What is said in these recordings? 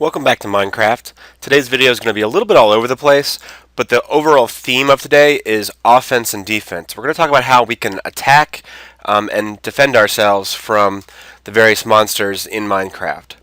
Welcome back to Minecraft. Today's video is going to be a little bit all over the place, but the overall theme of today is offense and defense. We're going to talk about how we can attack and defend ourselves from the various monsters in Minecraft.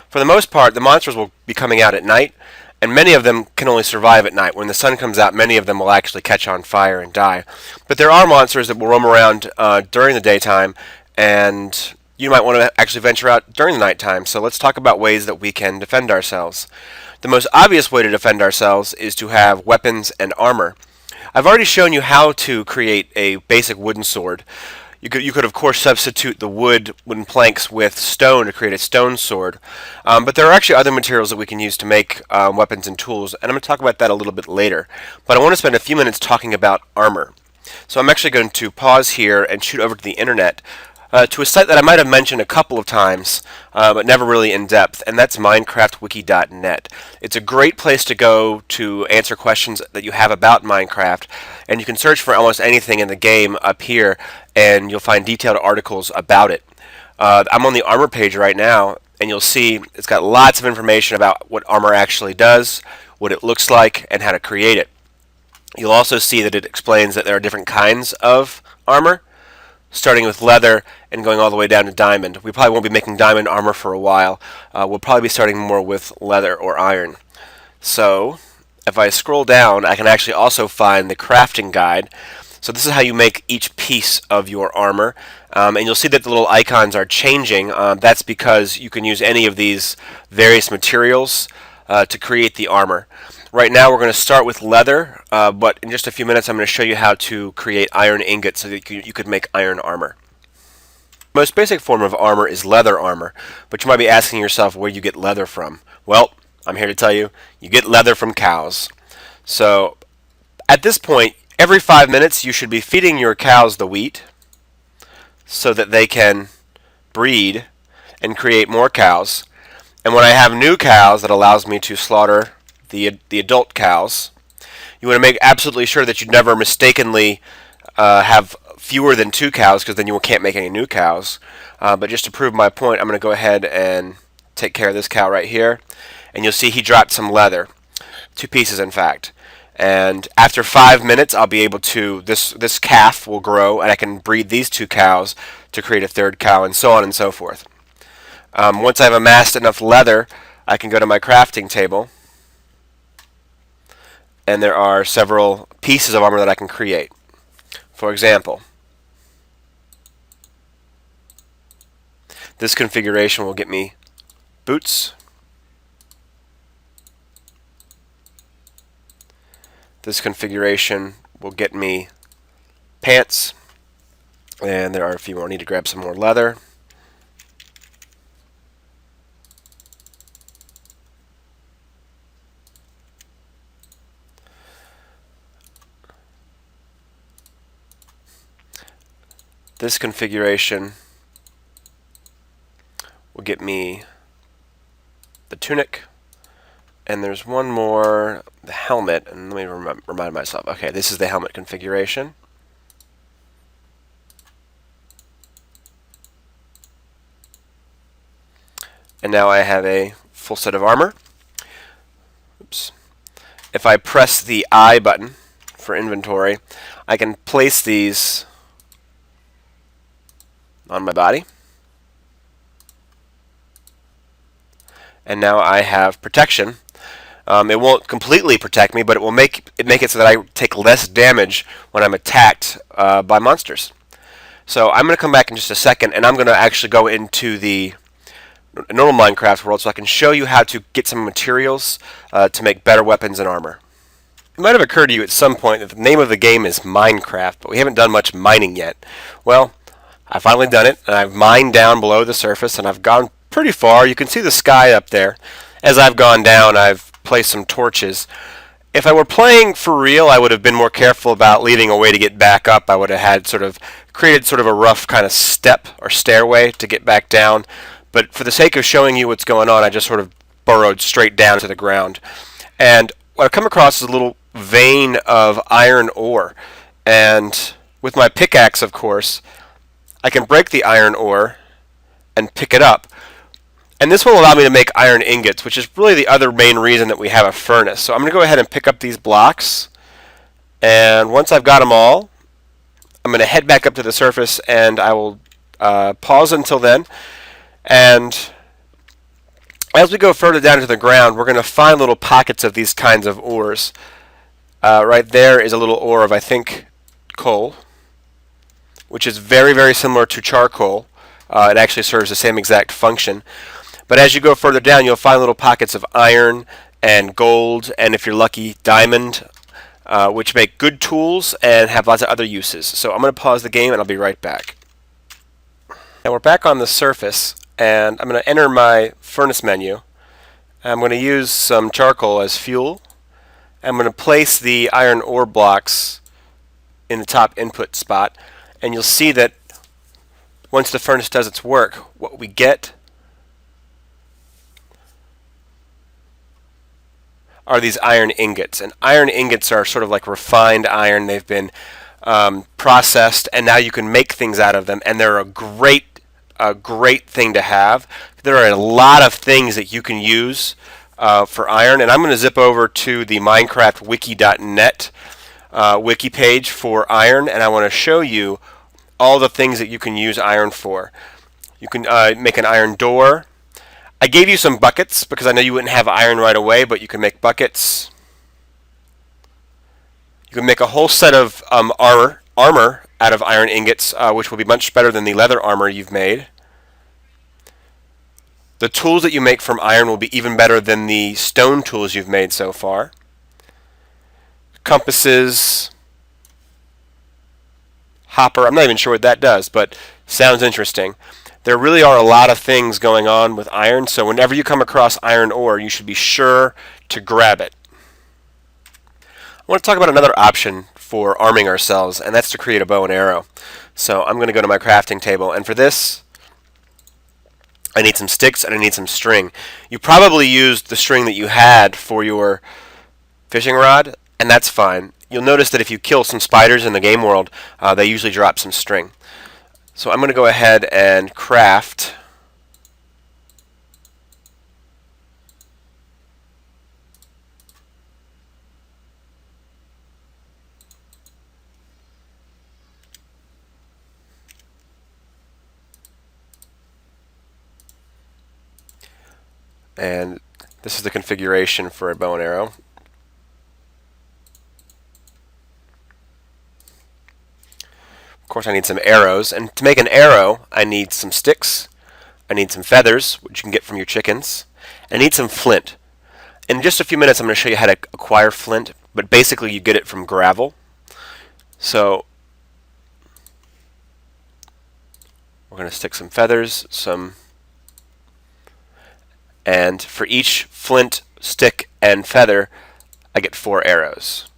For the most part, the monsters will be coming out at night, and many of them can only survive at night. When the sun comes out, many of them will actually catch on fire and die. But there are monsters that will roam around during the daytime, and you might want to actually venture out during the nighttime. So let's talk about ways that we can defend ourselves. The most obvious way to defend ourselves is to have weapons and armor. I've already shown you how to create a basic wooden sword. You could of course substitute the wooden planks with stone to create a stone sword. But there are actually other materials that we can use to make weapons and tools, and I'm going to talk about that a little bit later. But I want to spend a few minutes talking about armor. So I'm actually going to pause here and shoot over to the internet to a site that I might have mentioned a couple of times, but never really in depth, and that's minecraftwiki.net. It's a great place to go to answer questions that you have about Minecraft, and you can search for almost anything in the game up here, and you'll find detailed articles about it. I'm on the armor page right now, and you'll see it's got lots of information about what armor actually does, what it looks like, and how to create it. You'll also see that it explains that there are different kinds of armor, starting with leather and going all the way down to diamond. We probably won't be making diamond armor for a while. We'll probably be starting more with leather or iron. So if I scroll down, I can actually also find the crafting guide. So this is how you make each piece of your armor. And you'll see that the little icons are changing. That's because you can use any of these various materials to create the armor. Right now we're going to start with leather, but in just a few minutes I'm going to show you how to create iron ingots so that you could make iron armor. The most basic form of armor is leather armor, but you might be asking yourself where you get leather from. Well, I'm here to tell you, you get leather from cows. So at this point, every 5 minutes you should be feeding your cows the wheat so that they can breed and create more cows. And when I have new cows, that allows me to slaughter the adult cows. You want to make absolutely sure that you never mistakenly have fewer than 2 cows, because then you can't make any new cows. But just to prove my point, I'm going to go ahead and take care of this cow right here. And you'll see he dropped some leather. 2 pieces, in fact. And after 5 minutes, I'll be able to, this calf will grow, and I can breed these 2 cows to create a 3rd cow, and so on and so forth. Once I've amassed enough leather, I can go to my crafting table, and there are several pieces of armor that I can create. For example, this configuration will get me boots. This configuration will get me pants. And there are a few more. I need to grab some more leather. This configuration will get me the tunic, and there's one more, the helmet, and let me remind myself. Okay, this is the helmet configuration. And now I have a full set of armor. Oops. If I press the I button for inventory, I can place these on my body. And now I have protection. It won't completely protect me, but it will make it so that I take less damage when I'm attacked by monsters. So I'm going to come back in just a second, and I'm going to actually go into the normal Minecraft world so I can show you how to get some materials to make better weapons and armor. It might have occurred to you at some point that the name of the game is Minecraft, but we haven't done much mining yet. Well, I've finally done it, and I've mined down below the surface, and I've gone pretty far. You can see the sky up there. As I've gone down, I've placed some torches. If I were playing for real, I would have been more careful about leaving a way to get back up. I would have had created sort of a rough kind of step or stairway to get back down. But for the sake of showing you what's going on, I just sort of burrowed straight down to the ground. And what I've come across is a little vein of iron ore. And with my pickaxe, of course, I can break the iron ore and pick it up. And this will allow me to make iron ingots, which is really the other main reason that we have a furnace. So I'm going to go ahead and pick up these blocks. And once I've got them all, I'm going to head back up to the surface, and I will pause until then. And as we go further down into the ground, we're going to find little pockets of these kinds of ores. Right there is a little ore of, I think, coal, which is very, very similar to charcoal. It actually serves the same exact function. But as you go further down, you'll find little pockets of iron and gold, and if you're lucky, diamond, which make good tools and have lots of other uses. So I'm going to pause the game, and I'll be right back. Now we're back on the surface, and I'm going to enter my furnace menu. I'm going to use some charcoal as fuel. I'm going to place the iron ore blocks in the top input spot, and you'll see that once the furnace does its work, what we get are these iron ingots. And iron ingots are sort of like refined iron. They've been processed, and now you can make things out of them, and they're a great thing to have. There are a lot of things that you can use for iron, and I'm going to zip over to the minecraftwiki.net wiki page for iron, and I want to show you all the things that you can use iron for. You can make an iron door. I gave you some buckets because I know you wouldn't have iron right away, but you can make buckets. You can make a whole set of armor out of iron ingots, which will be much better than the leather armor you've made. The tools that you make from iron will be even better than the stone tools you've made so far. Compasses, hopper, I'm not even sure what that does, but sounds interesting. There really are a lot of things going on with iron, so whenever you come across iron ore, you should be sure to grab it. I want to talk about another option for arming ourselves, and that's to create a bow and arrow. So I'm going to go to my crafting table, and for this, I need some sticks and I need some string. You probably used the string that you had for your fishing rod, and that's fine. You'll notice that if you kill some spiders in the game world, they usually drop some string. So I'm going to go ahead and craft and this is the configuration for a bow and arrow. Of course I need some arrows, and to make an arrow I need some sticks, I need some feathers, which you can get from your chickens, and I need some flint. In just a few minutes I'm going to show you how to acquire flint, but basically you get it from gravel. So we're going to stick some feathers, and for each flint, stick, and feather I get 4 arrows.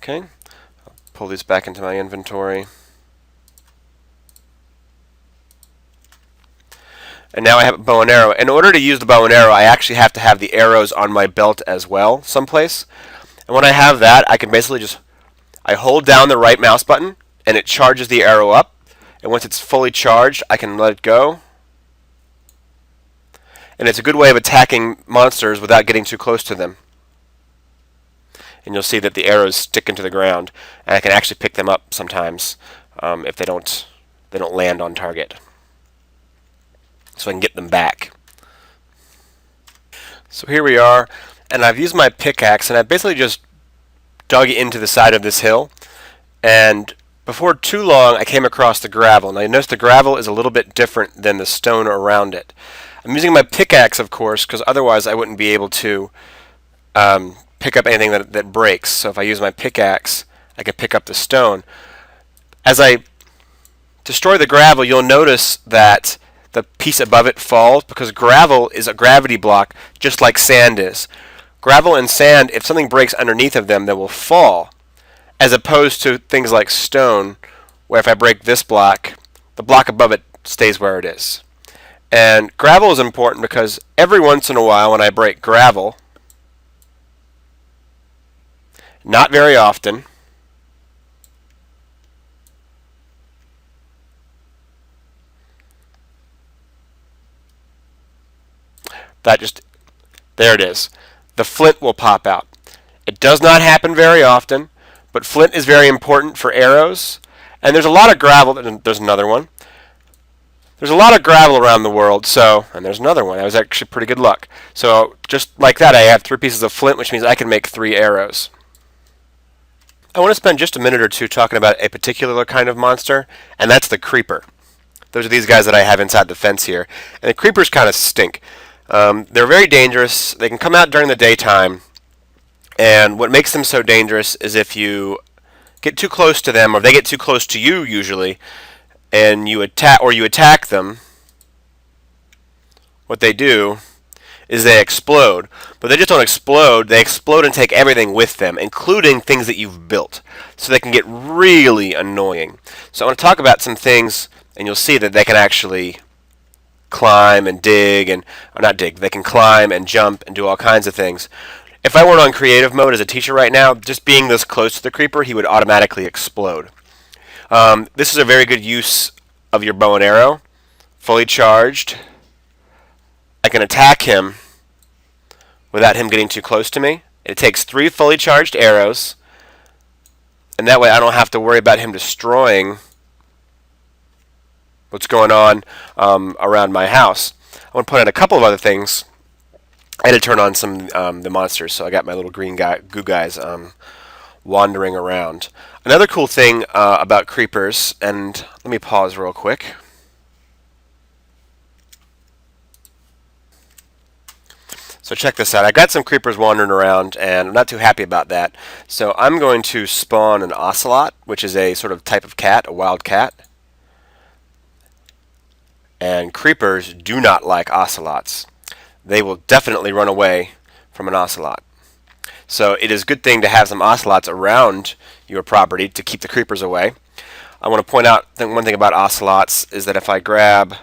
Okay, I'll pull these back into my inventory. And now I have a bow and arrow. In order to use the bow and arrow, I actually have to have the arrows on my belt as well, someplace. And when I have that, I can basically I hold down the right mouse button, and it charges the arrow up. And once it's fully charged, I can let it go. And it's a good way of attacking monsters without getting too close to them. And you'll see that the arrows stick into the ground, and I can actually pick them up sometimes if they don't land on target, so I can get them back. So here we are, and I've used my pickaxe, and I've basically just dug into the side of this hill, and before too long I came across the gravel. Now you notice the gravel is a little bit different than the stone around it. I'm using my pickaxe, of course, because otherwise I wouldn't be able to pick up anything that breaks. So if I use my pickaxe, I can pick up the stone. As I destroy the gravel, you'll notice that the piece above it falls, because gravel is a gravity block just like sand is. Gravel and sand, if something breaks underneath of them, they will fall, as opposed to things like stone, where if I break this block, the block above it stays where it is. And gravel is important because every once in a while when I break gravel, not very often, There it is. The flint will pop out. It does not happen very often, but flint is very important for arrows. And there's a lot of gravel. There's another one. There's a lot of gravel around the world, and there's another one. That was actually pretty good luck. So just like that, I have 3 pieces of flint, which means I can make 3 arrows. I want to spend just a minute or two talking about a particular kind of monster, and that's the creeper. Those are these guys that I have inside the fence here. And the creepers kind of stink. They're very dangerous. They can come out during the daytime, and what makes them so dangerous is if you get too close to them, or they get too close to you usually, and you attack them, what they do is they explode. But they just don't explode. They explode and take everything with them, including things that you've built. So they can get really annoying. So I want to talk about some things, and you'll see that they can actually climb and dig, or not dig, they can climb and jump and do all kinds of things. If I weren't on creative mode as a teacher right now, just being this close to the creeper, he would automatically explode. This is a very good use of your bow and arrow. Fully charged. I can attack him without him getting too close to me. It takes 3 fully charged arrows, and that way I don't have to worry about him destroying what's going on around my house. I want to point out a couple of other things. I had to turn on some the monsters, so I got my little green goo guys wandering around. Another cool thing about creepers, and let me pause real quick. So check this out. I got some creepers wandering around, and I'm not too happy about that. So I'm going to spawn an ocelot, which is a sort of type of cat, a wild cat. And creepers do not like ocelots. They will definitely run away from an ocelot. So it is a good thing to have some ocelots around your property to keep the creepers away. I want to point out one thing about ocelots is that if I grab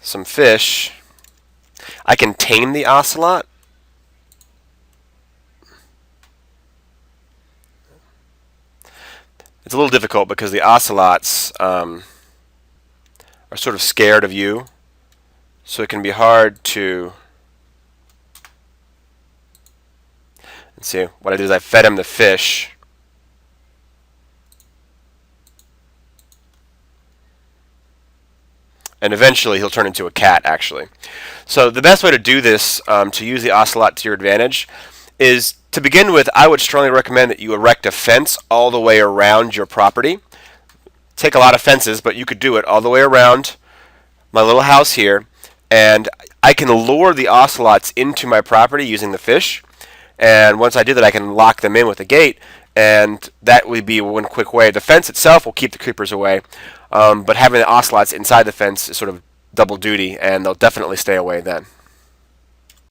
some fish, I can tame the ocelot. It's a little difficult because the ocelots are sort of scared of you, so it can be hard to... Let's see, what I did is I fed him the fish. And eventually he'll turn into a cat, actually. So the best way to do this, to use the ocelot to your advantage, is to begin with, I would strongly recommend that you erect a fence all the way around your property. Take a lot of fences, but you could do it all the way around my little house here, and I can lure the ocelots into my property using the fish. And once I do that, I can lock them in with a gate, and that would be one quick way. The fence itself will keep the creepers away, but having the ocelots inside the fence is sort of double duty, and they'll definitely stay away then.